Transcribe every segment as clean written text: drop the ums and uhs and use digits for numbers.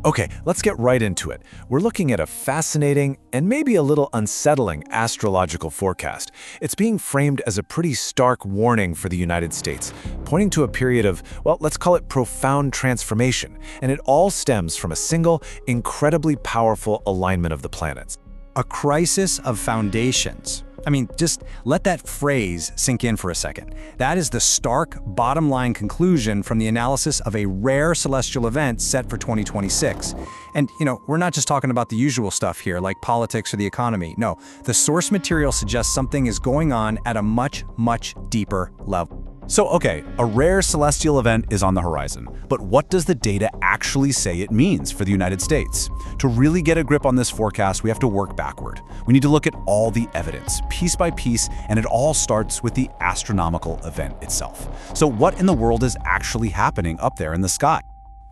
Okay, let's get right into it. We're looking at a fascinating and maybe a little unsettling astrological forecast. It's being framed as a pretty stark warning for the United States, pointing to a period of, well, let's call it profound transformation, and it all stems from a single, incredibly powerful alignment of the planets. A crisis of foundations. I mean, just let that phrase sink in for a second. That is the stark, bottom-line conclusion from the analysis of a rare celestial event set for 2026. And, we're not just talking about the usual stuff here, like politics or the economy. No, the source material suggests something is going on at a much, much deeper level. So, okay, a rare celestial event is on the horizon, but what does the data actually say it means for the United States? To really get a grip on this forecast, we have to work backward. We need to look at all the evidence, piece by piece, and it all starts with the astronomical event itself. So what in the world is actually happening up there in the sky?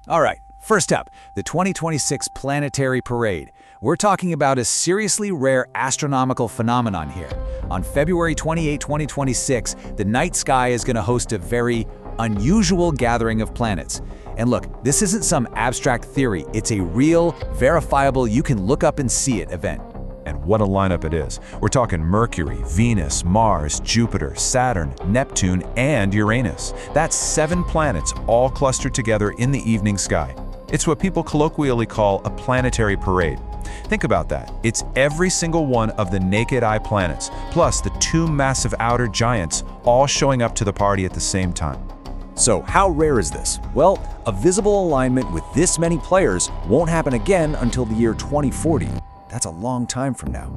All right, first up, the 2026 Planetary Parade. We're talking about a seriously rare astronomical phenomenon here. On February 28, 2026, the night sky is going to host a very unusual gathering of planets. And look, this isn't some abstract theory. It's a real, verifiable, you can look up and see it event. And what a lineup it is. We're talking Mercury, Venus, Mars, Jupiter, Saturn, Neptune, and Uranus. That's 7 planets all clustered together in the evening sky. It's what people colloquially call a planetary parade. Think about that. It's every single one of the naked eye planets, plus the 2 massive outer giants, all showing up to the party at the same time. So how rare is this? Well, a visible alignment with this many players won't happen again until the year 2040. That's a long time from now.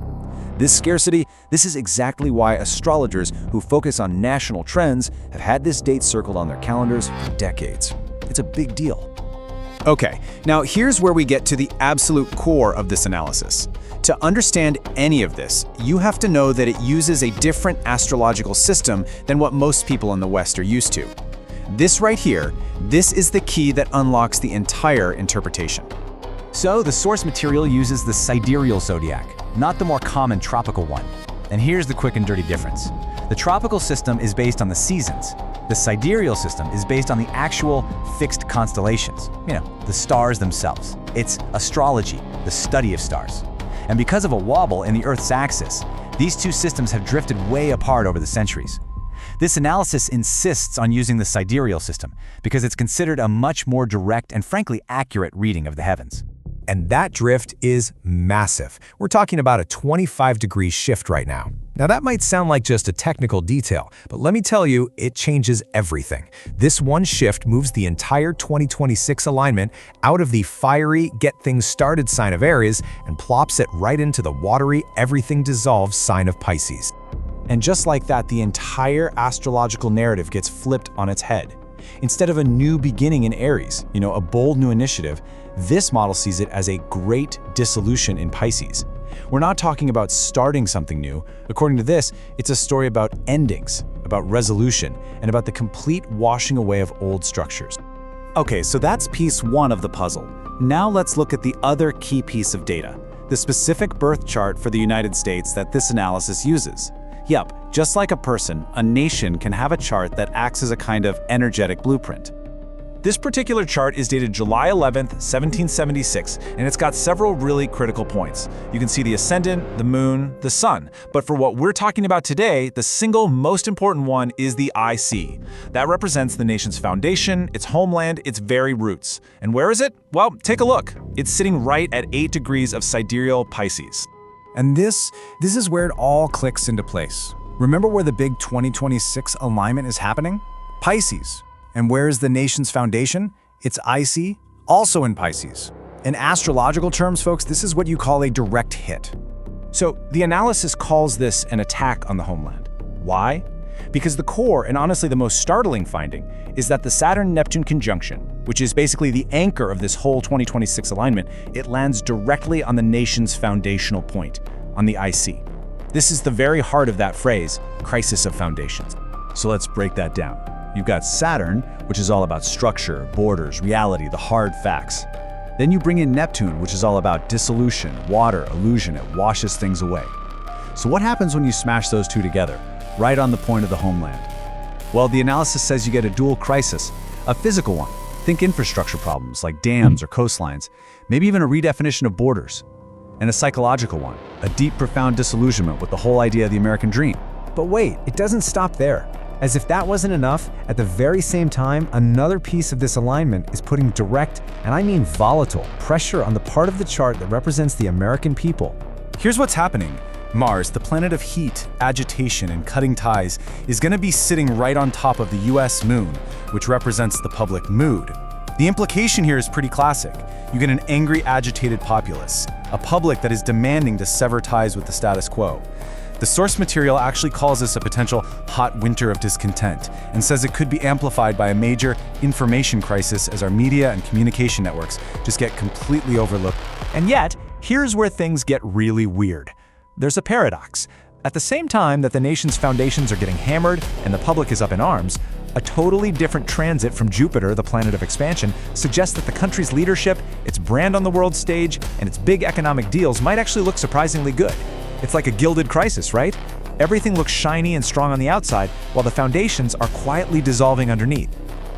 This scarcity, this is exactly why astrologers who focus on national trends have had this date circled on their calendars for decades. It's a big deal. Okay, now here's where we get to the absolute core of this analysis. To understand any of this, you have to know that it uses a different astrological system than what most people in the West are used to. This right here, this is the key that unlocks the entire interpretation. So the source material uses the sidereal zodiac, not the more common tropical one. And here's the quick and dirty difference. The tropical system is based on the seasons. The sidereal system is based on the actual fixed constellations, the stars themselves. It's astrology, the study of stars. And because of a wobble in the Earth's axis, these two systems have drifted way apart over the centuries. This analysis insists on using the sidereal system because it's considered a much more direct and frankly accurate reading of the heavens. And that drift is massive. We're talking about a 25-degree shift right now. Now that might sound like just a technical detail, but let me tell you, it changes everything. This one shift moves the entire 2026 alignment out of the fiery, get-things-started sign of Aries and plops it right into the watery, everything-dissolves sign of Pisces. And just like that, the entire astrological narrative gets flipped on its head. Instead of a new beginning in Aries, a bold new initiative, this model sees it as a great dissolution in Pisces. We're not talking about starting something new. According to this, it's a story about endings, about resolution, and about the complete washing away of old structures. Okay, so that's piece 1 of the puzzle. Now let's look at the other key piece of data, the specific birth chart for the United States that this analysis uses. Yep, just like a person, a nation can have a chart that acts as a kind of energetic blueprint. This particular chart is dated July 11th, 1776, and it's got several really critical points. You can see the ascendant, the moon, the sun. But for what we're talking about today, the single most important one is the IC. That represents the nation's foundation, its homeland, its very roots. And where is it? Well, take a look. It's sitting right at 8 degrees of sidereal Pisces. And this is where it all clicks into place. Remember where the big 2026 alignment is happening? Pisces. And where is the nation's foundation? It's IC, also in Pisces. In astrological terms, folks, this is what you call a direct hit. So the analysis calls this an attack on the homeland. Why? Because the core, and honestly the most startling finding, is that the Saturn-Neptune conjunction, which is basically the anchor of this whole 2026 alignment, it lands directly on the nation's foundational point, on the IC. This is the very heart of that phrase, crisis of foundations. So let's break that down. You've got Saturn, which is all about structure, borders, reality, the hard facts. Then you bring in Neptune, which is all about dissolution, water, illusion. It washes things away. So what happens when you smash those two together, right on the point of the homeland? Well, the analysis says you get a dual crisis, a physical one. Think infrastructure problems like dams or coastlines, maybe even a redefinition of borders. And a psychological one, a deep, profound disillusionment with the whole idea of the American dream. But wait, it doesn't stop there. As if that wasn't enough, at the very same time, another piece of this alignment is putting direct, and I mean volatile, pressure on the part of the chart that represents the American people. Here's what's happening. Mars, the planet of heat, agitation, and cutting ties, is going to be sitting right on top of the US moon, which represents the public mood. The implication here is pretty classic. You get an angry, agitated populace, a public that is demanding to sever ties with the status quo. The source material actually calls this a potential hot winter of discontent and says it could be amplified by a major information crisis as our media and communication networks just get completely overlooked. And yet, here's where things get really weird. There's a paradox. At the same time that the nation's foundations are getting hammered and the public is up in arms, a totally different transit from Jupiter, the planet of expansion, suggests that the country's leadership, its brand on the world stage, and its big economic deals might actually look surprisingly good. It's like a gilded crisis, right? Everything looks shiny and strong on the outside, while the foundations are quietly dissolving underneath.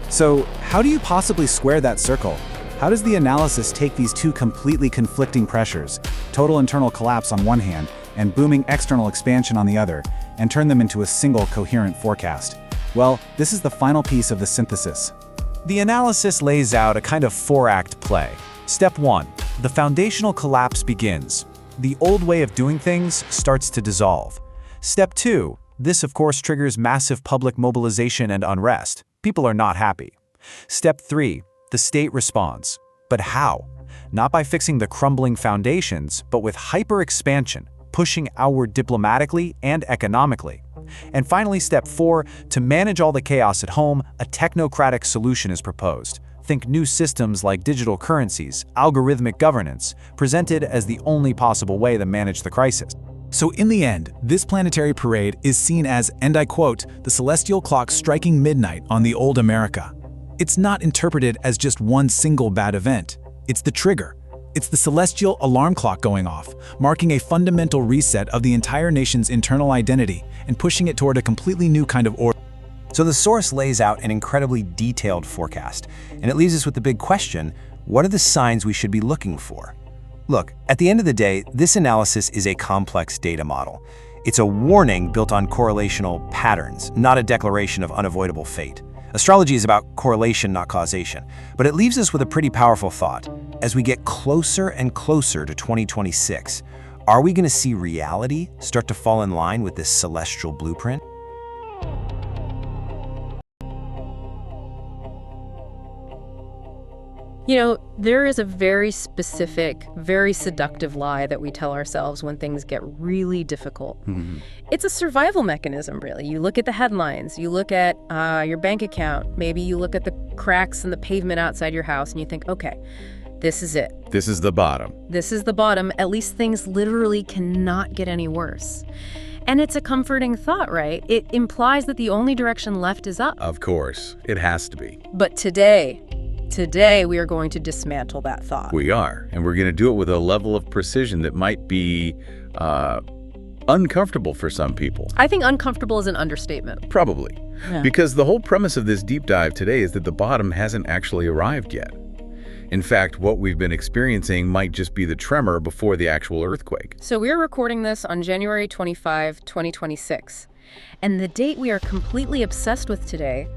So, how do you possibly square that circle? How does the analysis take these two completely conflicting pressures, total internal collapse on one hand and booming external expansion on the other, and turn them into a single coherent forecast? Well, this is the final piece of the synthesis. The analysis lays out a kind of four-act play. Step 1. The foundational collapse begins. The old way of doing things starts to dissolve. Step 2. This, of course, triggers massive public mobilization and unrest. People are not happy. Step 3. The state responds. But how? Not by fixing the crumbling foundations, but with hyper-expansion, pushing outward diplomatically and economically. And finally, step 4. To manage all the chaos at home, a technocratic solution is proposed. Think new systems like digital currencies, algorithmic governance, presented as the only possible way to manage the crisis. So in the end, this planetary parade is seen as, and I quote, the celestial clock striking midnight on the old America. It's not interpreted as just one single bad event. It's the trigger. It's the celestial alarm clock going off, marking a fundamental reset of the entire nation's internal identity and pushing it toward a completely new kind of order. So the source lays out an incredibly detailed forecast, and it leaves us with the big question, what are the signs we should be looking for? Look, at the end of the day, this analysis is a complex data model. It's a warning built on correlational patterns, not a declaration of unavoidable fate. Astrology is about correlation, not causation, but it leaves us with a pretty powerful thought. As we get closer and closer to 2026, are we going to see reality start to fall in line with this celestial blueprint? You know, there is a very specific, very seductive lie that we tell ourselves when things get really difficult. It's a survival mechanism, really. You look at the headlines, you look at your bank account, maybe you look at the cracks in the pavement outside your house and you think, okay, this is it. This is the bottom. This is the bottom. At least things literally cannot get any worse. And it's a comforting thought, right? It implies that the only direction left is up. Of course, it has to be. But today we are going to dismantle that thought. We are, and we're going to do it with a level of precision that might be uncomfortable for some people. I think uncomfortable is an understatement. Probably. Yeah. Because the whole premise of this deep dive today is that the bottom hasn't actually arrived yet. In fact, what we've been experiencing might just be the tremor before the actual earthquake. So we're recording this on January 25, 2026. And the date we are completely obsessed with today,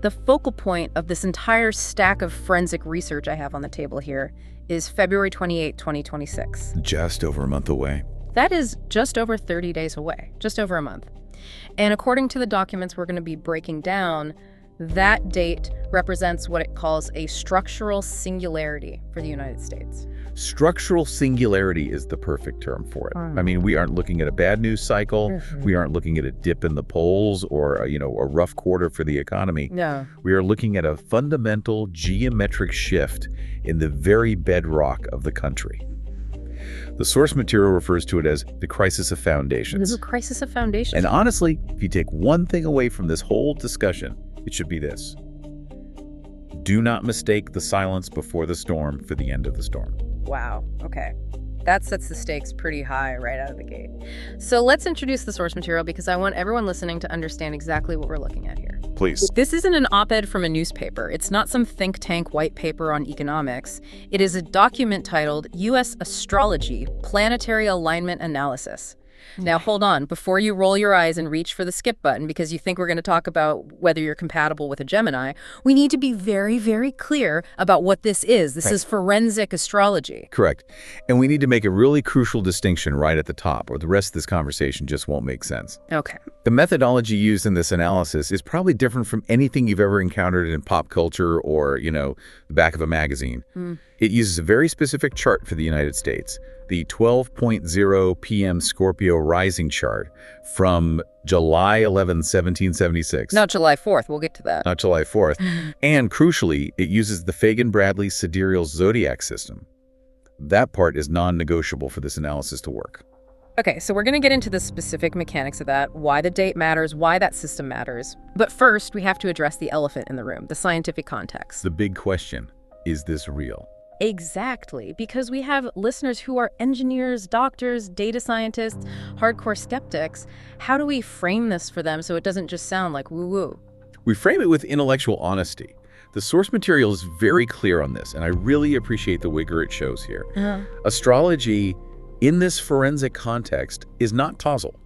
the focal point of this entire stack of forensic research I have on the table here, is February 28, 2026. Just over a month away. That is just over 30 days away, just over a month. And according to the documents we're going to be breaking down, that date represents what it calls a structural singularity for the United States. Structural singularity is the perfect term for it. I mean, we aren't looking at a bad news cycle. We aren't looking at a dip in the polls or, a rough quarter for the economy. No. We are looking at a fundamental geometric shift in the very bedrock of the country. The source material refers to it as the crisis of foundations. There's a crisis of foundations. And honestly, if you take one thing away from this whole discussion, it should be this. Do not mistake the silence before the storm for the end of the storm. Wow, okay. That sets the stakes pretty high right out of the gate. So let's introduce the source material because I want everyone listening to understand exactly what we're looking at here. please. This isn't an op-ed from a newspaper. It's not some think tank white paper on economics. It is a document titled U.S. Astrology, Planetary Alignment Analysis. Now, hold on. Before you roll your eyes and reach for the skip button because you think we're going to talk about whether you're compatible with a Gemini, we need to be very, very clear about what this is. This is forensic astrology. Correct. And we need to make a really crucial distinction right at the top, or the rest of this conversation just won't make sense. Okay. The methodology used in this analysis is probably different from anything you've ever encountered in pop culture or, the back of a magazine. It uses a very specific chart for the United States, the 12.0 p.m. Scorpio rising chart from July 11, 1776. Not July 4th. We'll get to that. Not July 4th. And crucially, it uses the Fagan-Bradley sidereal zodiac system. That part is non-negotiable for this analysis to work. Okay, so we're going to get into the specific mechanics of that, why the date matters, why that system matters. But first, we have to address the elephant in the room, the scientific context. The big question, is this real? Exactly, because we have listeners who are engineers, doctors, data scientists, hardcore skeptics. How do we frame this for them so it doesn't just sound like woo-woo? We frame it with intellectual honesty. The source material is very clear on this, and I really appreciate the vigor it shows here. Astrology, in this forensic context, is not causal.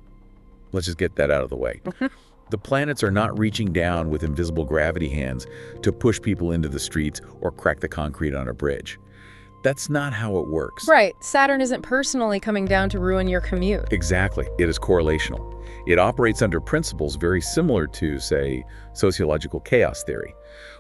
Let's just get that out of the way. The planets are not reaching down with invisible gravity hands to push people into the streets or crack the concrete on a bridge. That's not how it works. Right. Saturn isn't personally coming down to ruin your commute. Exactly. It is correlational. It operates under principles very similar to, say, sociological chaos theory.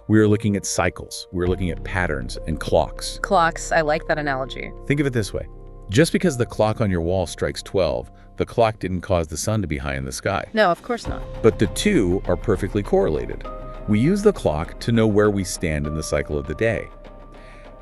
We are looking at cycles. We're looking at patterns and clocks. Clocks. I like that analogy. Think of it this way. Just because the clock on your wall strikes 12, the clock didn't cause the sun to be high in the sky. No, of course not. But the two are perfectly correlated. We use the clock to know where we stand in the cycle of the day.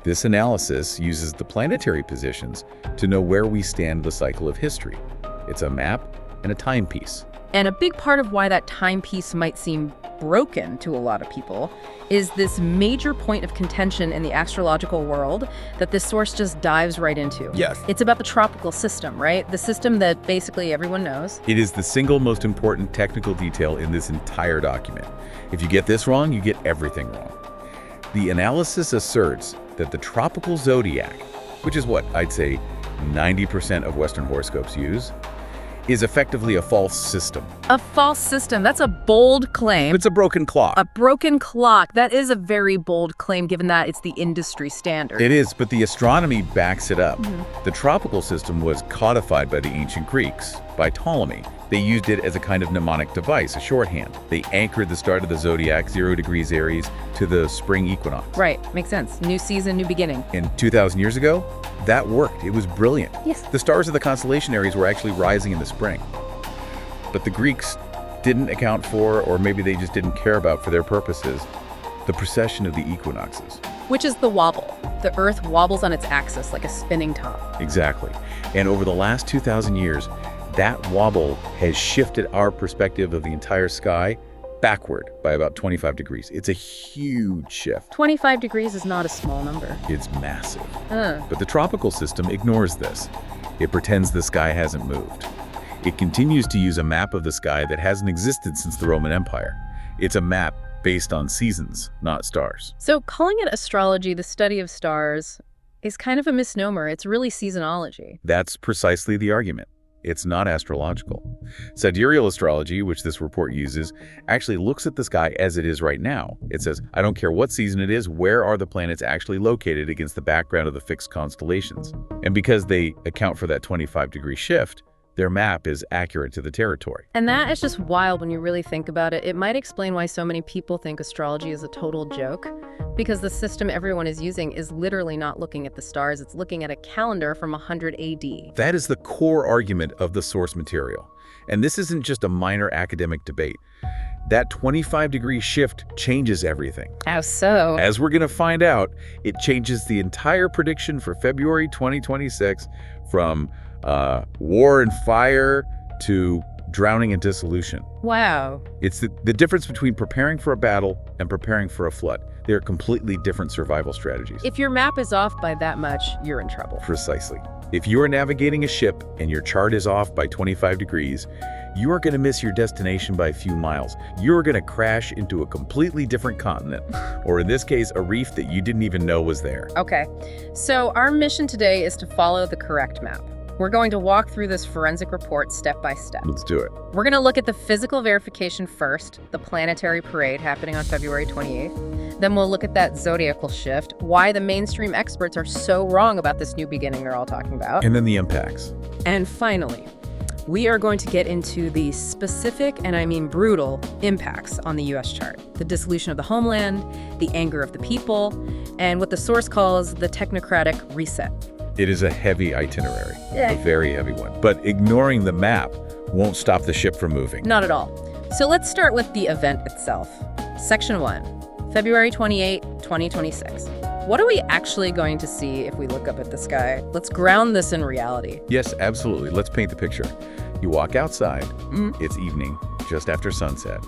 This analysis uses the planetary positions to know where we stand in the cycle of history. It's a map and a timepiece. And a big part of why that timepiece might seem broken to a lot of people is this major point of contention in the astrological world that this source just dives right into. Yes. It's about the tropical system, right? The system that basically everyone knows. It is the single most important technical detail in this entire document. If you get this wrong, you get everything wrong. The analysis asserts that the tropical zodiac, which is what I'd say 90% of Western horoscopes use, is effectively a false system. A false system. That's a bold claim. It's a broken clock. A broken clock. That is a very bold claim, given that it's the industry standard. It is, but the astronomy backs it up. The tropical system was codified by the ancient Greeks, by Ptolemy. They used it as a kind of mnemonic device, a shorthand. They anchored the start of the zodiac, 0 degrees Aries, to the spring equinox. Right. Makes sense. New season, new beginning. And 2,000 years ago, that worked. It was brilliant. Yes. The stars of the constellation Aries were actually rising in the spring. But the Greeks didn't account for, or maybe they just didn't care about for their purposes, the precession of the equinoxes. Which is the wobble. The Earth wobbles on its axis like a spinning top. Exactly. And over the last 2,000 years, that wobble has shifted our perspective of the entire sky backward by about 25 degrees. It's a huge shift. 25 degrees is not a small number. It's massive. But the tropical system ignores this. It pretends the sky hasn't moved. It continues to use a map of the sky that hasn't existed since the Roman Empire. It's a map based on seasons, not stars. So calling it astrology, the study of stars, is kind of a misnomer. It's really seasonology. That's precisely the argument. It's not astrological. Sidereal astrology, which this report uses, actually looks at the sky as it is right now. It says, I don't care what season it is, where are the planets actually located against the background of the fixed constellations? And because they account for that 25-degree shift, their map is accurate to the territory. And that is just wild when you really think about it. It might explain why so many people think astrology is a total joke, because the system everyone is using is literally not looking at the stars. It's looking at a calendar from 100 AD. That is the core argument of the source material. And this isn't just a minor academic debate. That 25-degree shift changes everything. How so? As we're going to find out, it changes the entire prediction for February 2026 from war and fire to drowning and dissolution. Wow. It's the difference between preparing for a battle and preparing for a flood. They are completely different survival strategies. If your map is off by that much, you're in trouble. Precisely. If you are navigating a ship and your chart is off by 25 degrees, you are going to miss your destination by a few miles. You are going to crash into a completely different continent, or in this case, a reef that you didn't even know was there. Okay, so our mission today is to follow the correct map. We're going to walk through this forensic report step by step. Let's do it. We're going to look at the physical verification first, the planetary parade happening on February 28th. Then we'll look at that zodiacal shift, why the mainstream experts are so wrong about this new beginning they're all talking about. And then the impacts. And finally, we are going to get into the specific, and I mean brutal, impacts on the U.S. chart. The dissolution of the homeland, the anger of the people, and what the source calls the technocratic reset. It is a heavy itinerary, a very heavy one. But ignoring the map won't stop the ship from moving. Not at all. So let's start with the event itself. Section 1, February 28, 2026. What are we actually going to see if we look up at the sky? Let's ground this in reality. Yes, absolutely. Let's paint the picture. You walk outside. It's evening, just after sunset.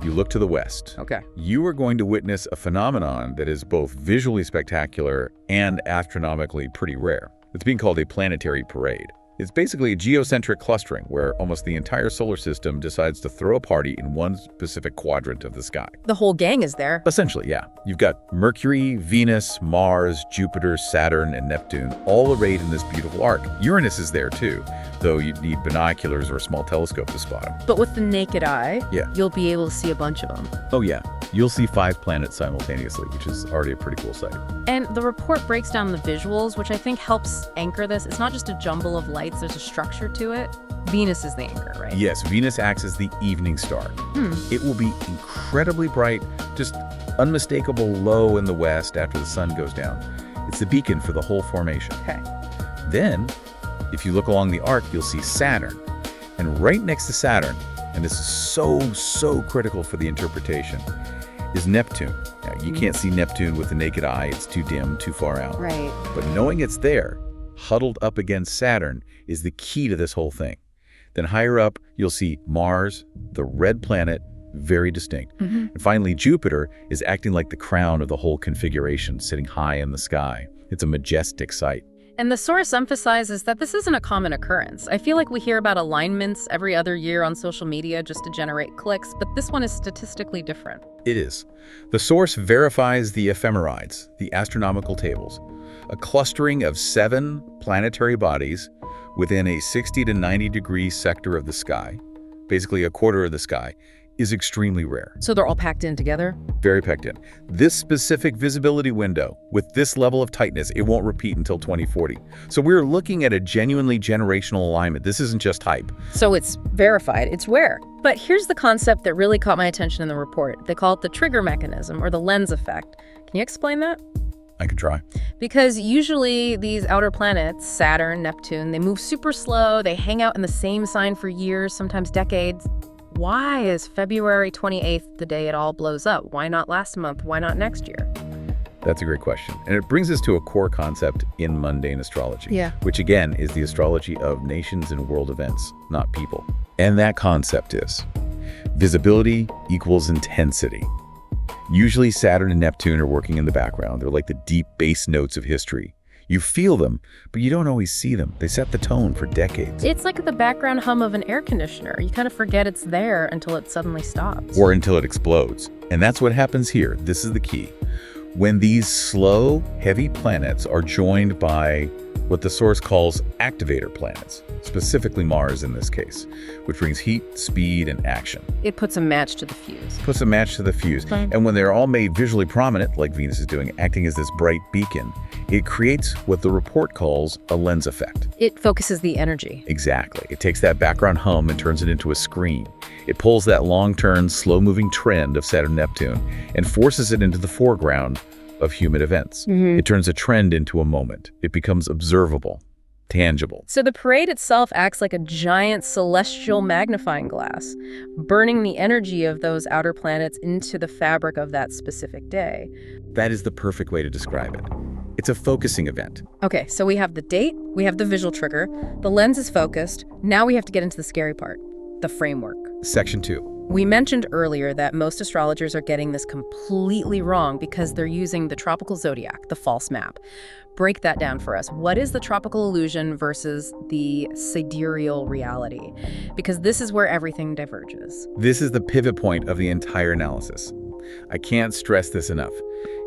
You look to the west. Okay. You are going to witness a phenomenon that is both visually spectacular and astronomically pretty rare. It's being called a planetary parade. It's basically a geocentric clustering where almost the entire solar system decides to throw a party in one specific quadrant of the sky. The whole gang is there. Essentially, yeah. You've got Mercury, Venus, Mars, Jupiter, Saturn, and Neptune all arrayed in this beautiful arc. Uranus is there too, though you'd need binoculars or a small telescope to spot them. But with the naked eye, you'll be able to see a bunch of them. Oh yeah. You'll see 5 planets simultaneously, which is already a pretty cool sight. And the report breaks down the visuals, which I think helps anchor this. It's not just a jumble of lights, there's a structure to it. Venus is the anchor, right? Yes, Venus acts as the evening star. It will be incredibly bright, just unmistakable low in the west after the sun goes down. It's the beacon for the whole formation. Okay. Then, if you look along the arc, you'll see Saturn. And right next to Saturn, and this is so critical for the interpretation, is Neptune. Now, you can't see Neptune with the naked eye. It's too dim, too far out. Right. But knowing it's there, huddled up against Saturn, is the key to this whole thing. Then higher up, you'll see Mars, the red planet, very distinct. And finally, Jupiter is acting like the crown of the whole configuration, sitting high in the sky. It's a majestic sight. And the source emphasizes that this isn't a common occurrence. I feel like we hear about alignments every other year on social media just to generate clicks, but this one is statistically different. It is. The source verifies the ephemerides, the astronomical tables, a clustering of 7 planetary bodies within a 60 to 90 degree sector of the sky, basically a quarter of the sky, is extremely rare. So they're all packed in together? Very packed in. This specific visibility window, with this level of tightness, it won't repeat until 2040. So we're looking at a genuinely generational alignment. This isn't just hype. So it's verified, it's rare. But here's the concept that really caught my attention in the report. They call it the trigger mechanism, or the lens effect. Can you explain that? I can try. Because usually these outer planets, Saturn, Neptune, they move super slow, they hang out in the same sign for years, sometimes decades. Why is February 28th the day it all blows up? Why not last month? Why not next year? That's a great question. And it brings us to a core concept in mundane astrology, which again is the astrology of nations and world events, not people. And that concept is visibility equals intensity. Usually Saturn and Neptune are working in the background. They're like the deep bass notes of history. You feel them, but you don't always see them. They set the tone for decades. It's like the background hum of an air conditioner. You kind of forget it's there until it suddenly stops. Or until it explodes. And that's what happens here. This is the key. When these slow, heavy planets are joined by what the source calls activator planets, specifically Mars in this case, which brings heat, speed, and action. It puts a match to the fuse. Puts a match to the fuse. And when they're all made visually prominent, like Venus is doing, acting as this bright beacon, it creates what the report calls a lens effect. It focuses the energy. Exactly. It takes that background hum and turns it into a screen. It pulls that long-turn, slow-moving trend of Saturn-Neptune and forces it into the foreground of human events. It turns a trend into a moment. It becomes observable, tangible. So the parade itself acts like a giant celestial magnifying glass, burning the energy of those outer planets into the fabric of that specific day. That is the perfect way to describe it. It's a focusing event. Okay, so we have the date, we have the visual trigger, the lens is focused. Now we have to get into the scary part, the framework. Section 2. We mentioned earlier that most astrologers are getting this completely wrong because they're using the tropical zodiac, the false map. Break that down for us. What is the tropical illusion versus the sidereal reality? Because this is where everything diverges. This is the pivot point of the entire analysis. I can't stress this enough.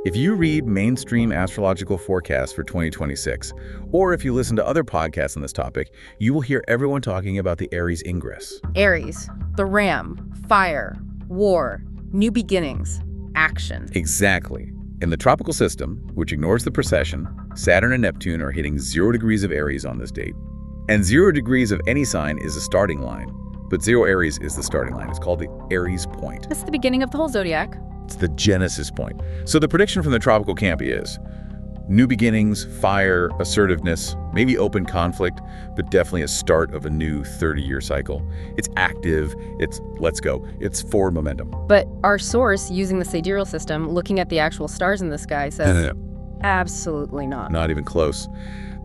If you read mainstream astrological forecasts for 2026, or if you listen to other podcasts on this topic, you will hear everyone talking about the Aries ingress. Aries, the ram, fire, war, new beginnings, action. Exactly. In the tropical system, which ignores the precession, Saturn and Neptune are hitting 0 degrees of Aries on this date. And 0 degrees of any sign is a starting line, but 0 Aries is the starting line. It's called the Aries point. That's the beginning of the whole zodiac. It's the Genesis point. So the prediction from the tropical camp is new beginnings, fire, assertiveness, maybe open conflict, but definitely a start of a new 30-year cycle. It's active, it's let's go, it's forward momentum. But our source, using the sidereal system, looking at the actual stars in the sky, says absolutely not. Not even close.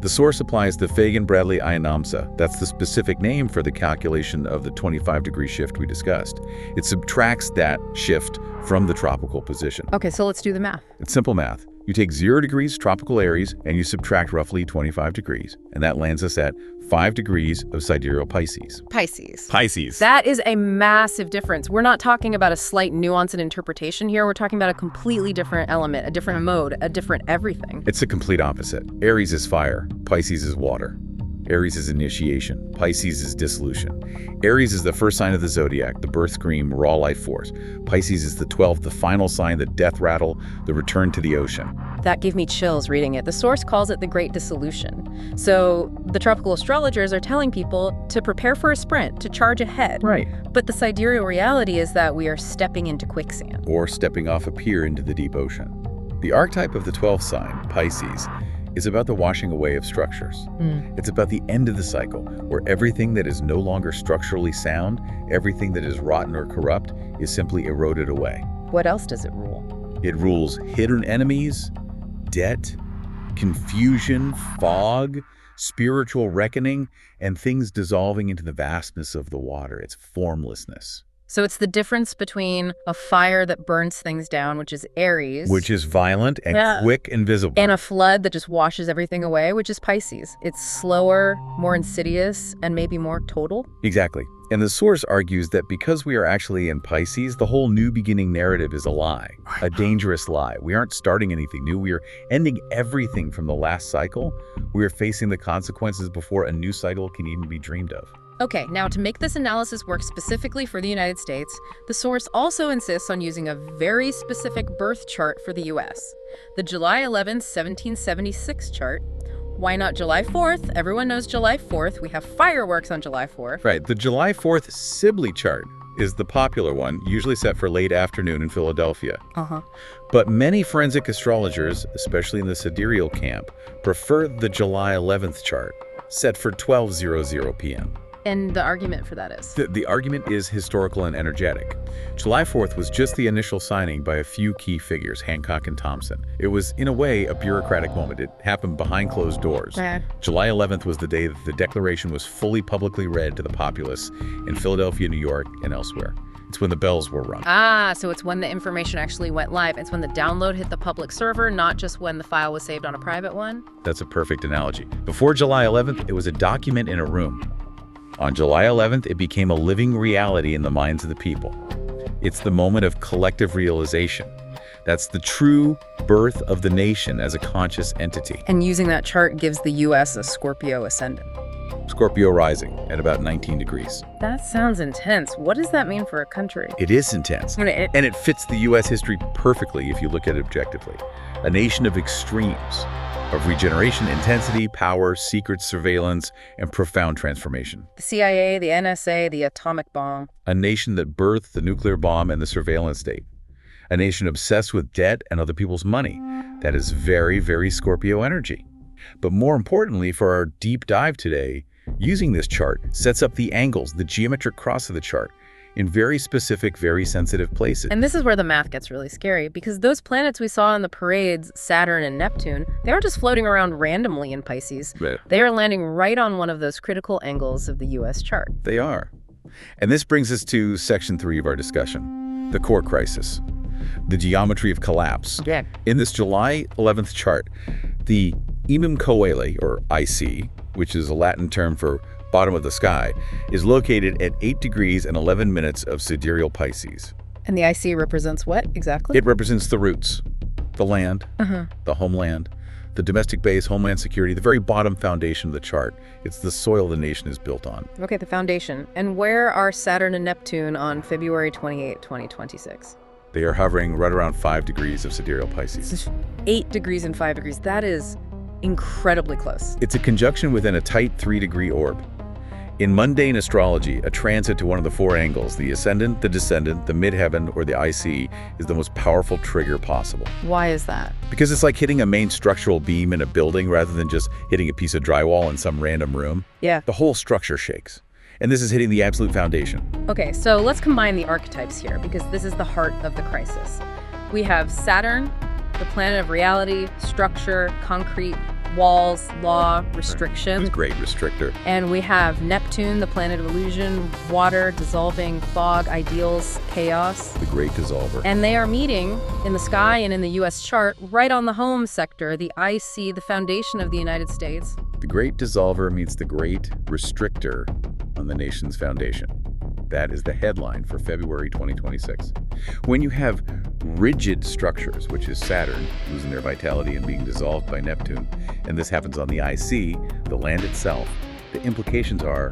The source applies the Fagan-Bradley Ionamsa. That's the specific name for the calculation of the 25-degree shift we discussed. It subtracts that shift from the tropical position. Okay, so let's do the math. It's simple math. You take 0 degrees tropical Aries and you subtract roughly 25 degrees, and that lands us at 5 degrees of sidereal Pisces. Pisces. That is a massive difference. We're not talking about a slight nuance in interpretation here. We're talking about a completely different element, a different mode, a different everything. It's the complete opposite. Aries is fire, Pisces is water. Aries is initiation, Pisces is dissolution. Aries is the first sign of the zodiac, the birth scream, raw life force. Pisces is the 12th, the final sign, the death rattle, the return to the ocean. That gave me chills reading it. The source calls it the Great Dissolution. So the tropical astrologers are telling people to prepare for a sprint, to charge ahead. Right. But the sidereal reality is that we are stepping into quicksand. Or stepping off a pier into the deep ocean. The archetype of the 12th sign, Pisces, is about the washing away of structures. It's about the end of the cycle, where everything that is no longer structurally sound, everything that is rotten or corrupt, is simply eroded away. What else does it rule? It rules hidden enemies, debt, confusion, fog, spiritual reckoning, and things dissolving into the vastness of the water. It's formlessness. So it's the difference between a fire that burns things down, which is Aries. Which is violent and quick and visible. And a flood that just washes everything away, which is Pisces. It's slower, more insidious, and maybe more total. Exactly. And the source argues that because we are actually in Pisces, the whole new beginning narrative is a lie, a dangerous lie. We aren't starting anything new. We are ending everything from the last cycle. We are facing the consequences before a new cycle can even be dreamed of. Okay, now to make this analysis work specifically for the United States, the source also insists on using a very specific birth chart for the US. The July 11th, 1776 chart. Why not July 4th? Everyone knows July 4th. We have fireworks on July 4th. Right, the July 4th Sibley chart is the popular one, usually set for late afternoon in Philadelphia. But many forensic astrologers, especially in the sidereal camp, prefer the July 11th chart, set for 12:00 p.m. And the argument for that is? The argument is historical and energetic. July 4th was just the initial signing by a few key figures, Hancock and Thompson. It was, in a way, a bureaucratic moment. It happened behind closed doors. July 11th was the day that the Declaration was fully publicly read to the populace in Philadelphia, New York, and elsewhere. It's when the bells were rung. So it's when the information actually went live. It's when the download hit the public server, not just when the file was saved on a private one. That's a perfect analogy. Before July 11th, it was a document in a room. On July 11th, it became a living reality in the minds of the people. It's the moment of collective realization. That's the true birth of the nation as a conscious entity. And using that chart gives the U.S. a Scorpio ascendant. Scorpio rising at about 19 degrees. That sounds intense. What does that mean for a country? It is intense. And it fits the U.S. history perfectly if you look at it objectively. A nation of extremes, of regeneration, intensity, power, secret surveillance, and profound transformation. The CIA, the NSA, the atomic bomb. A nation that birthed the nuclear bomb and the surveillance state. A nation obsessed with debt and other people's money. That is very, very Scorpio energy. But more importantly, for our deep dive today, using this chart sets up the angles, the geometric cross of the chart, in very specific, very sensitive places. And this is where the math gets really scary, because those planets we saw in the parades, Saturn and Neptune, they aren't just floating around randomly in Pisces. Right. They are landing right on one of those critical angles of the U.S. chart. They are. And this brings us to section 3 of our discussion, the core crisis, the geometry of collapse. Yeah. In this July 11th chart, the Imum Coeli, or IC, which is a Latin term for bottom of the sky, is located at 8 degrees and 11 minutes of sidereal Pisces. And the IC represents what exactly? It represents the roots, the land, the homeland, the domestic base, homeland security, the very bottom foundation of the chart. It's the soil the nation is built on. Okay, the foundation. And where are Saturn and Neptune on February 28, 2026? They are hovering right around 5 degrees of sidereal Pisces. 8 degrees and 5 degrees. That is incredibly close. It's a conjunction within a tight 3-degree orb. In mundane astrology, a transit to one of the 4 angles, the ascendant, the descendant, the midheaven, or the IC, is the most powerful trigger possible. Why is that? Because it's like hitting a main structural beam in a building rather than just hitting a piece of drywall in some random room. Yeah. The whole structure shakes. And this is hitting the absolute foundation. Okay, so let's combine the archetypes here because this is the heart of the crisis. We have Saturn, the planet of reality, structure, concrete, walls, law, restriction. Great restrictor. And we have Neptune, the planet of illusion, water, dissolving, fog, ideals, chaos. The great dissolver. And they are meeting in the sky and in the U.S. chart right on the home sector, the IC, the foundation of the United States. The great dissolver meets the great restrictor on the nation's foundation. That is the headline for February 2026. When you have rigid structures, which is Saturn losing their vitality and being dissolved by Neptune, and this happens on the IC, the land itself, the implications are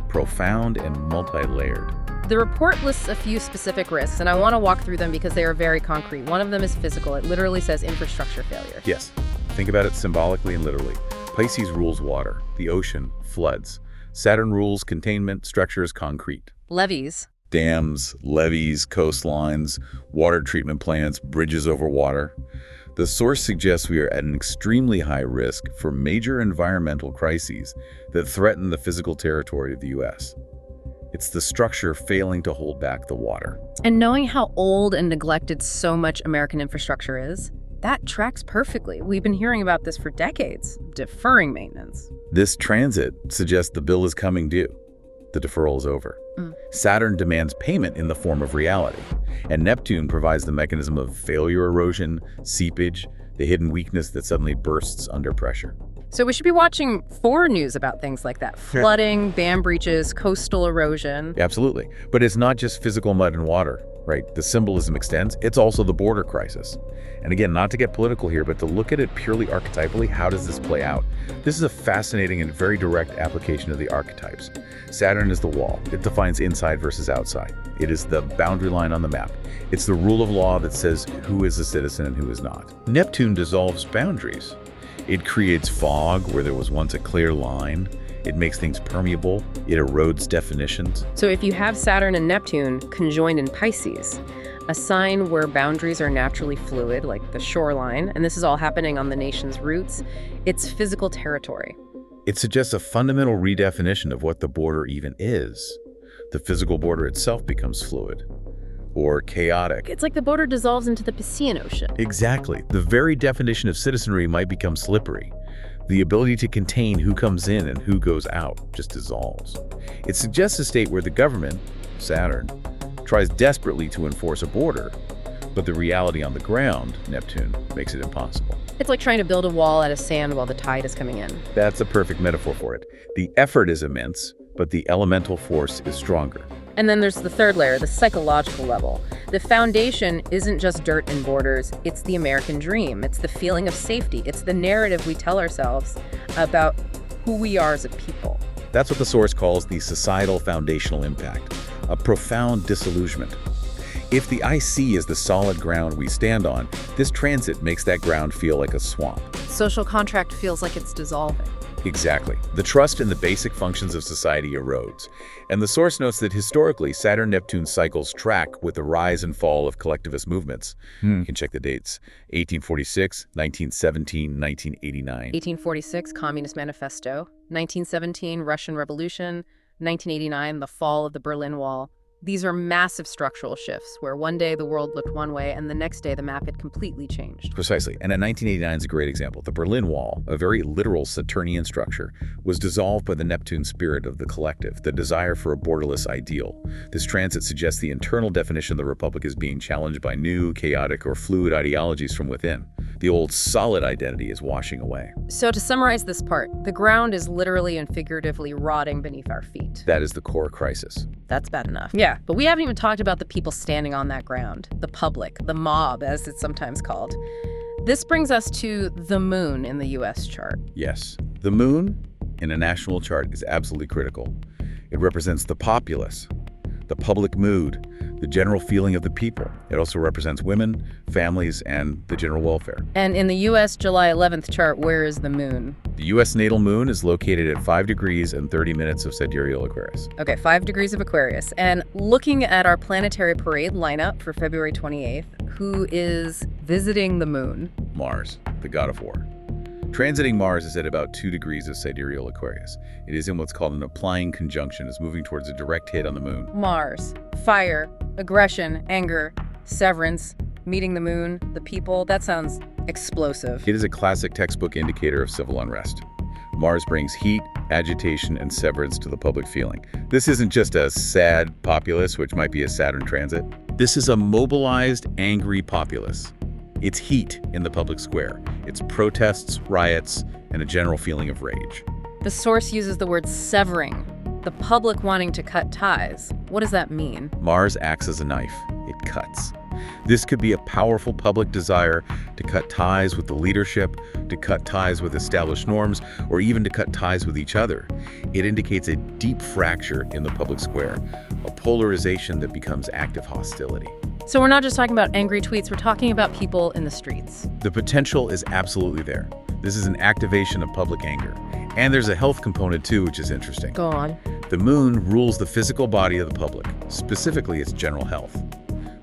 profound and multi-layered. The report lists a few specific risks, and I want to walk through them because they are very concrete. One of them is physical. It literally says infrastructure failure. Yes, think about it symbolically and literally. Pisces rules water, the ocean, floods. Saturn rules containment, structures, concrete. Levees. Dams, levees, coastlines, water treatment plants, bridges over water. The source suggests we are at an extremely high risk for major environmental crises that threaten the physical territory of the U.S. It's the structure failing to hold back the water. And knowing how old and neglected so much American infrastructure is, that tracks perfectly. We've been hearing about this for decades, deferring maintenance. This transit suggests the bill is coming due. The deferral is over. Saturn demands payment in the form of reality, and Neptune provides the mechanism of failure erosion, seepage, the hidden weakness that suddenly bursts under pressure. So we should be watching for news about things like that. Flooding, dam breaches, coastal erosion. Absolutely. But it's not just physical mud and water, right? The symbolism extends. It's also the border crisis. And again, not to get political here, but to look at it purely archetypally, how does this play out? This is a fascinating and very direct application of the archetypes. Saturn is the wall. It defines inside versus outside. It is the boundary line on the map. It's the rule of law that says who is a citizen and who is not. Neptune dissolves boundaries. It creates fog where there was once a clear line. It makes things permeable. It erodes definitions. So if you have Saturn and Neptune conjoined in Pisces, a sign where boundaries are naturally fluid, like the shoreline, and this is all happening on the nation's roots, it's physical territory. It suggests a fundamental redefinition of what the border even is. The physical border itself becomes fluid or chaotic. It's like the border dissolves into the Pacific Ocean. Exactly. The very definition of citizenry might become slippery. The ability to contain who comes in and who goes out just dissolves. It suggests a state where the government, Saturn, tries desperately to enforce a border, but the reality on the ground, Neptune, makes it impossible. It's like trying to build a wall out of sand while the tide is coming in. That's a perfect metaphor for it. The effort is immense, but the elemental force is stronger. And then there's the third layer, the psychological level. The foundation isn't just dirt and borders, it's the American dream. It's the feeling of safety. It's the narrative we tell ourselves about who we are as a people. That's what the source calls the societal foundational impact, a profound disillusionment. If the IC is the solid ground we stand on, this transit makes that ground feel like a swamp. Social contract feels like it's dissolving. Exactly. The trust in the basic functions of society erodes. And the source notes that historically, Saturn-Neptune cycles track with the rise and fall of collectivist movements. You can check the dates. 1846, 1917, 1989. 1846, Communist Manifesto. 1917, Russian Revolution. 1989, the fall of the Berlin Wall. These are massive structural shifts where one day the world looked one way and the next day the map had completely changed. Precisely. And in 1989 is a great example. The Berlin Wall, a very literal Saturnian structure, was dissolved by the Neptune spirit of the collective, the desire for a borderless ideal. This transit suggests the internal definition of the Republic is being challenged by new, chaotic, or fluid ideologies from within. The old solid identity is washing away. So to summarize this part, the ground is literally and figuratively rotting beneath our feet. That is the core crisis. That's bad enough. Yeah, but we haven't even talked about the people standing on that ground, the public, the mob, as it's sometimes called. This brings us to the moon in the US chart. Yes, the moon in a national chart is absolutely critical. It represents the populace, the public mood, the general feeling of the people. It also represents women, families, and the general welfare. And in the US July 11th chart, where is the moon? The US natal moon is located at 5 degrees and 30 minutes of sidereal Aquarius. Okay, 5 degrees of Aquarius. And looking at our planetary parade lineup for February 28th, who is visiting the moon? Mars, the god of war. Transiting Mars is at about 2 degrees of sidereal Aquarius. It is in what's called an applying conjunction, is moving towards a direct hit on the moon. Mars, fire, aggression, anger, severance, meeting the moon, the people. That sounds explosive. It is a classic textbook indicator of civil unrest. Mars brings heat, agitation, and severance to the public feeling. This isn't just a sad populace, which might be a Saturn transit. This is a mobilized, angry populace. It's heat in the public square. It's protests, riots, and a general feeling of rage. The source uses the word severing, the public wanting to cut ties. What does that mean? Mars acts as a knife. It cuts. This could be a powerful public desire to cut ties with the leadership, to cut ties with established norms, or even to cut ties with each other. It indicates a deep fracture in the public square, a polarization that becomes active hostility. So we're not just talking about angry tweets, we're talking about people in the streets. The potential is absolutely there. This is an activation of public anger. And there's a health component too, which is interesting. Go on. The moon rules the physical body of the public, specifically its general health.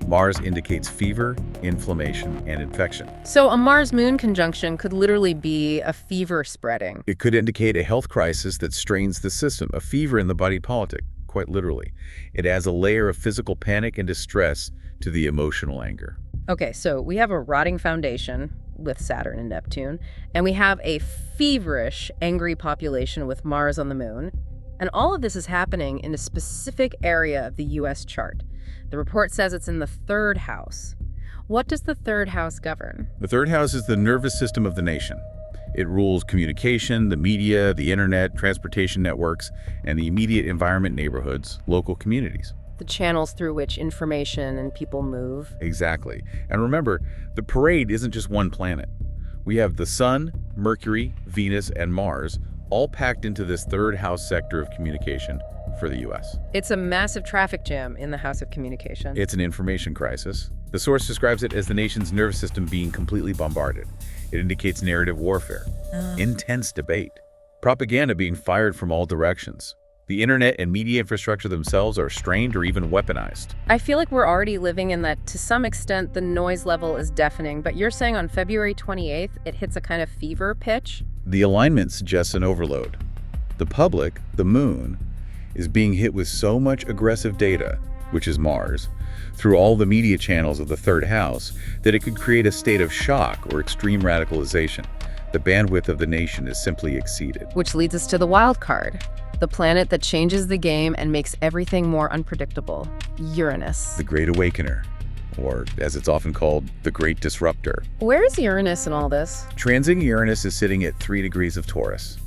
Mars indicates fever, inflammation, and infection. So a Mars-Moon conjunction could literally be a fever spreading. It could indicate a health crisis that strains the system, a fever in the body politic, quite literally. It adds a layer of physical panic and distress to the emotional anger. Okay, so we have a rotting foundation with Saturn and Neptune, and we have a feverish, angry population with Mars on the moon. And all of this is happening in a specific area of the US chart. The report says it's in the 3rd house. What does the 3rd house govern? The 3rd house is the nervous system of the nation. It rules communication, the media, the internet, transportation networks, and the immediate environment, neighborhoods, local communities. The channels through which information and people move. Exactly. And remember, the parade isn't just one planet. We have the Sun, Mercury, Venus, and Mars all packed into this 3rd house sector of communication for the US. It's a massive traffic jam in the house of communication. It's an information crisis. The source describes it as the nation's nervous system being completely bombarded. It indicates narrative warfare, intense debate, propaganda being fired from all directions. The internet and media infrastructure themselves are strained or even weaponized. I feel like we're already living in that. To some extent, the noise level is deafening, but you're saying on February 28th, it hits a kind of fever pitch? The alignment suggests an overload. The public, the moon, is being hit with so much aggressive data, which is Mars, through all the media channels of the 3rd house, that it could create a state of shock or extreme radicalization. The bandwidth of the nation is simply exceeded. Which leads us to the wild card, the planet that changes the game and makes everything more unpredictable, Uranus. The Great Awakener, or as it's often called, the Great Disruptor. Where is Uranus in all this? Transiting Uranus is sitting at 3 degrees of Taurus.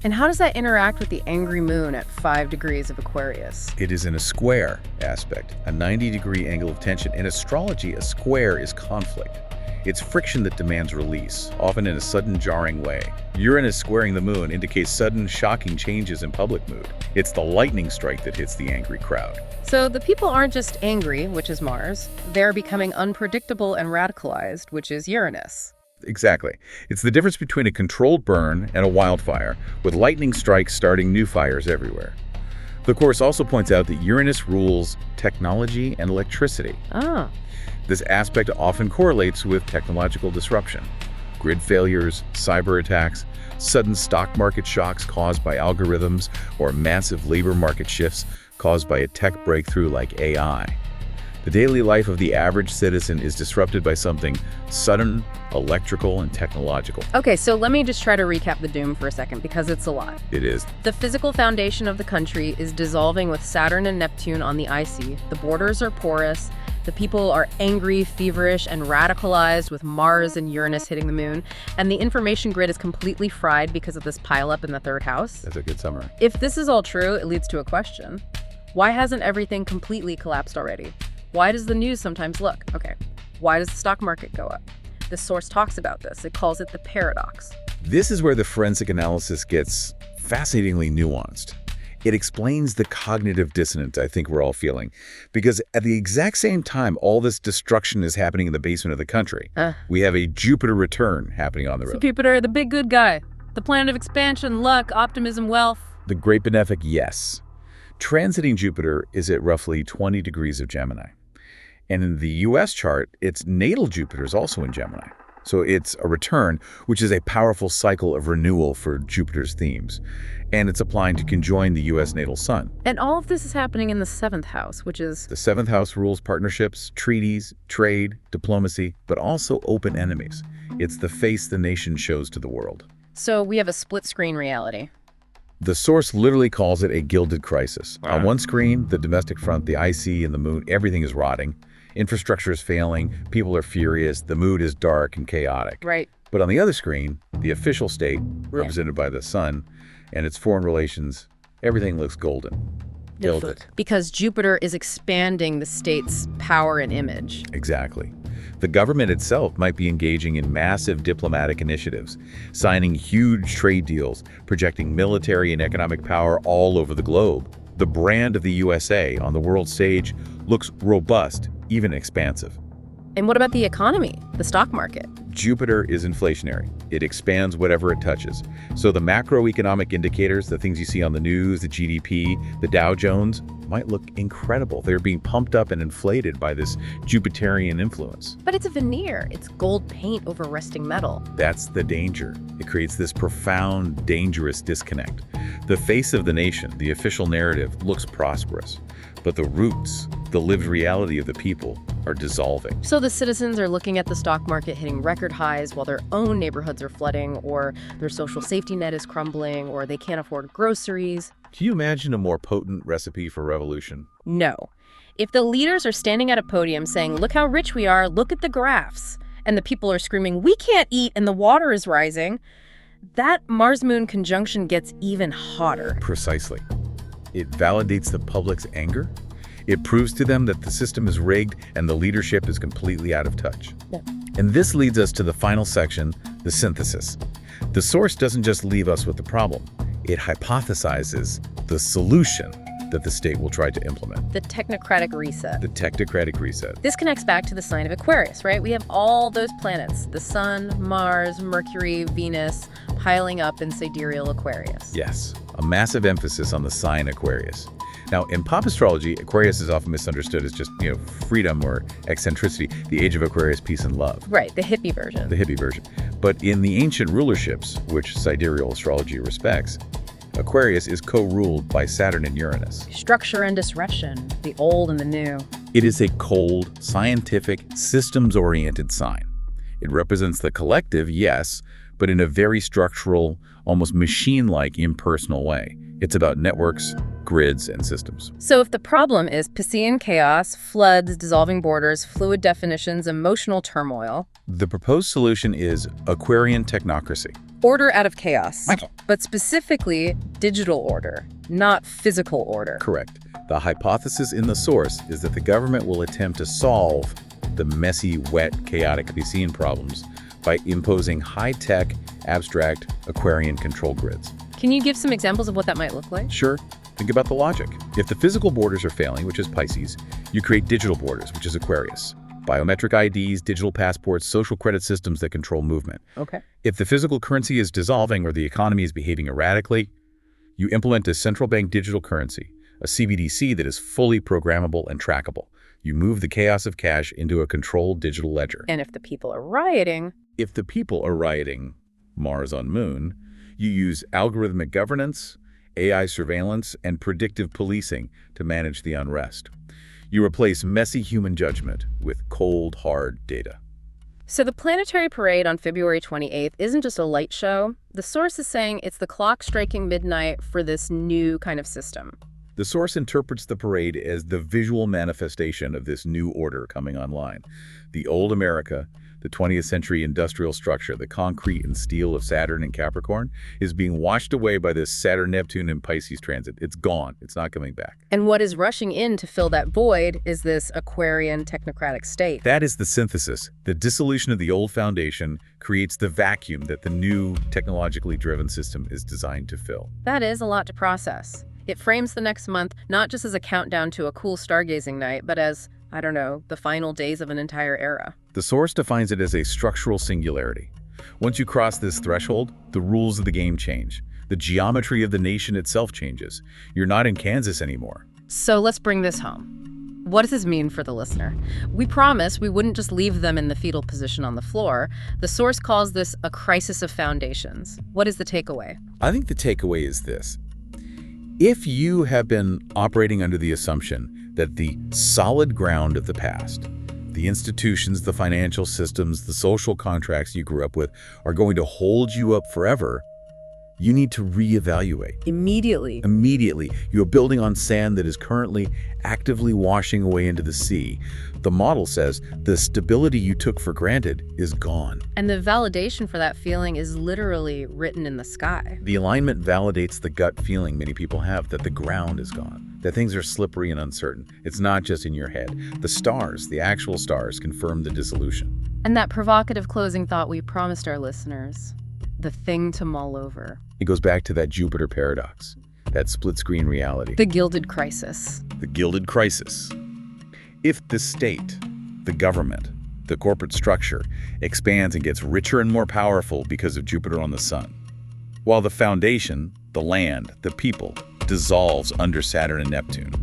And how does that interact with the angry moon at 5 degrees of Aquarius? It is in a square aspect, a 90-degree angle of tension. In astrology, a square is conflict. It's friction that demands release, often in a sudden, jarring way. Uranus squaring the moon indicates sudden, shocking changes in public mood. It's the lightning strike that hits the angry crowd. So the people aren't just angry, which is Mars. They're becoming unpredictable and radicalized, which is Uranus. Exactly. It's the difference between a controlled burn and a wildfire, with lightning strikes starting new fires everywhere. The course also points out that Uranus rules technology and electricity. This aspect often correlates with technological disruption. Grid failures, cyber attacks, sudden stock market shocks caused by algorithms, or massive labor market shifts caused by a tech breakthrough like AI. The daily life of the average citizen is disrupted by something sudden, electrical, and technological. Okay, so let me just try to recap the doom for a second, because it's a lot. It is. The physical foundation of the country is dissolving with Saturn and Neptune on the icy. The borders are porous. The people are angry, feverish, and radicalized with Mars and Uranus hitting the moon. And the information grid is completely fried because of this pileup in the third house. That's a good summary. If this is all true, it leads to a question. Why hasn't everything completely collapsed already? Why does the news sometimes look? Okay, why does the stock market go up? This source talks about this. It calls it the paradox. This is where the forensic analysis gets fascinatingly nuanced. It explains the cognitive dissonance I think we're all feeling. Because at the exact same time all this destruction is happening in the basement of the country, we have a Jupiter return happening on the road. So Jupiter, the big good guy. The planet of expansion, luck, optimism, wealth. The great benefic, yes. Transiting Jupiter is at roughly 20 degrees of Gemini. And in the US chart, its natal Jupiter is also in Gemini. So it's a return, which is a powerful cycle of renewal for Jupiter's themes. And it's applying to conjoin the US natal sun. And all of this is happening in the 7th house, which is... The 7th house rules partnerships, treaties, trade, diplomacy, but also open enemies. It's the face the nation shows to the world. So we have a split-screen reality. The source literally calls it a gilded crisis. On one screen, the domestic front, the IC and the moon, everything is rotting. Infrastructure is failing, people are furious, the mood is dark and chaotic. Right. But on the other screen, the official state, represented by the sun, and its foreign relations, everything looks golden. Gilded. Because Jupiter is expanding the state's power and image. Exactly. The government itself might be engaging in massive diplomatic initiatives, signing huge trade deals, projecting military and economic power all over the globe. The brand of the USA on the world stage looks robust, even expansive. And what about the economy, the stock market? Jupiter is inflationary. It expands whatever it touches. So the macroeconomic indicators, the things you see on the news, the GDP, the Dow Jones, might look incredible. They're being pumped up and inflated by this Jupiterian influence. But it's a veneer. It's gold paint over rusting metal. That's the danger. It creates this profound, dangerous disconnect. The face of the nation, the official narrative, looks prosperous. But the roots, the lived reality of the people, are dissolving. So the citizens are looking at the stock market hitting record highs while their own neighborhoods are flooding, or their social safety net is crumbling, or they can't afford groceries. Can you imagine a more potent recipe for revolution? No. If the leaders are standing at a podium saying, look how rich we are, look at the graphs, and the people are screaming, we can't eat and the water is rising, that Mars-Moon conjunction gets even hotter. Precisely. It validates the public's anger. It proves to them that the system is rigged and the leadership is completely out of touch. Yeah. And this leads us to the final section, the synthesis. The source doesn't just leave us with the problem. It hypothesizes the solution that the state will try to implement. The technocratic reset. The technocratic reset. This connects back to the sign of Aquarius, right? We have all those planets, the Sun, Mars, Mercury, Venus, piling up in sidereal Aquarius. Yes, a massive emphasis on the sign Aquarius. Now, in pop astrology, Aquarius is often misunderstood as just, freedom or eccentricity, the age of Aquarius, peace and love. Right, the hippie version. The hippie version. But in the ancient rulerships, which sidereal astrology respects, Aquarius is co-ruled by Saturn and Uranus. Structure and disruption, the old and the new. It is a cold, scientific, systems-oriented sign. It represents the collective, yes, but in a very structural, almost machine-like, impersonal way. It's about networks, grids, and systems. So if the problem is Piscean chaos, floods, dissolving borders, fluid definitions, emotional turmoil, the proposed solution is Aquarian technocracy. Order out of chaos, but specifically digital order, not physical order. Correct. The hypothesis in the source is that the government will attempt to solve the messy, wet, chaotic Piscean problems by imposing high-tech, abstract Aquarian control grids. Can you give some examples of what that might look like? Sure. Think about the logic. If the physical borders are failing, which is Pisces, you create digital borders, which is Aquarius. Biometric IDs, digital passports, social credit systems that control movement. Okay. If the physical currency is dissolving or the economy is behaving erratically, you implement a central bank digital currency, a CBDC that is fully programmable and trackable. You move the chaos of cash into a controlled digital ledger. And if the people are rioting... If the people are rioting, Mars on Moon, you use algorithmic governance AI surveillance, and predictive policing to manage the unrest. You replace messy human judgment with cold, hard data. So the Planetary Parade on February 28th isn't just a light show. The source is saying it's the clock striking midnight for this new kind of system. The source interprets the parade as the visual manifestation of this new order coming online. The old America, the 20th century industrial structure, the concrete and steel of Saturn and Capricorn, is being washed away by this Saturn, Neptune, and Pisces transit. It's gone. It's not coming back. And what is rushing in to fill that void is this Aquarian technocratic state. That is the synthesis. The dissolution of the old foundation creates the vacuum that the new technologically driven system is designed to fill. That is a lot to process. It frames the next month not just as a countdown to a cool stargazing night, but as, I don't know, the final days of an entire era. The source defines it as a structural singularity. Once you cross this threshold, the rules of the game change. The geometry of the nation itself changes. You're not in Kansas anymore. So let's bring this home. What does this mean for the listener? We promised we wouldn't just leave them in the fetal position on the floor. The source calls this a crisis of foundations. What is the takeaway? I think the takeaway is this. If you have been operating under the assumption that the solid ground of the past, the institutions, the financial systems, the social contracts you grew up with are going to hold you up forever, you need to reevaluate. Immediately. Immediately. You are building on sand that is currently actively washing away into the sea. The model says the stability you took for granted is gone. And the validation for that feeling is literally written in the sky. The alignment validates the gut feeling many people have that the ground is gone, that things are slippery and uncertain. It's not just in your head. The stars, the actual stars, confirm the dissolution. And that provocative closing thought we promised our listeners, the thing to mull over. It goes back to that Jupiter paradox, that split-screen reality. The gilded crisis. The gilded crisis. If the state, the government, the corporate structure expands and gets richer and more powerful because of Jupiter on the sun, while the foundation, the land, the people, dissolves under Saturn and Neptune,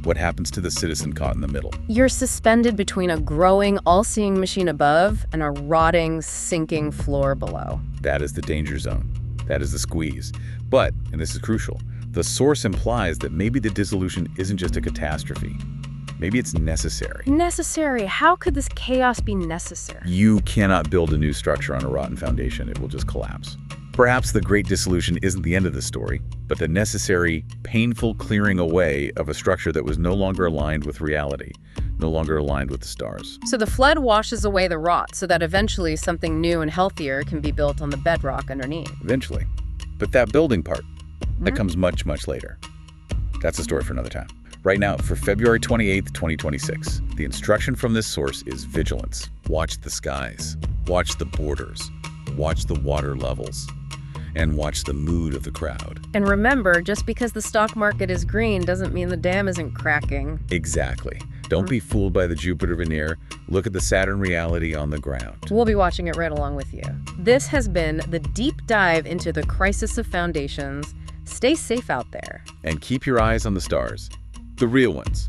what happens to the citizen caught in the middle? You're suspended between a growing, all-seeing machine above and a rotting, sinking floor below. That is the danger zone. That is the squeeze. But, and this is crucial, the source implies that maybe the dissolution isn't just a catastrophe. Maybe it's necessary. Necessary? How could this chaos be necessary? You cannot build a new structure on a rotten foundation. It will just collapse. Perhaps the great dissolution isn't the end of the story, but the necessary, painful clearing away of a structure that was no longer aligned with reality, no longer aligned with the stars. So the flood washes away the rot so that eventually something new and healthier can be built on the bedrock underneath. Eventually. But that building part, that comes much, much later. That's a story for another time. Right now, for February 28th, 2026, the instruction from this source is vigilance. Watch the skies, watch the borders, watch the water levels, and watch the mood of the crowd. And remember, just because the stock market is green doesn't mean the dam isn't cracking. Exactly. Don't be fooled by the Jupiter veneer. Look at the Saturn reality on the ground. We'll be watching it right along with you. This has been the deep dive into the crisis of foundations. Stay safe out there. And keep your eyes on the stars, the real ones.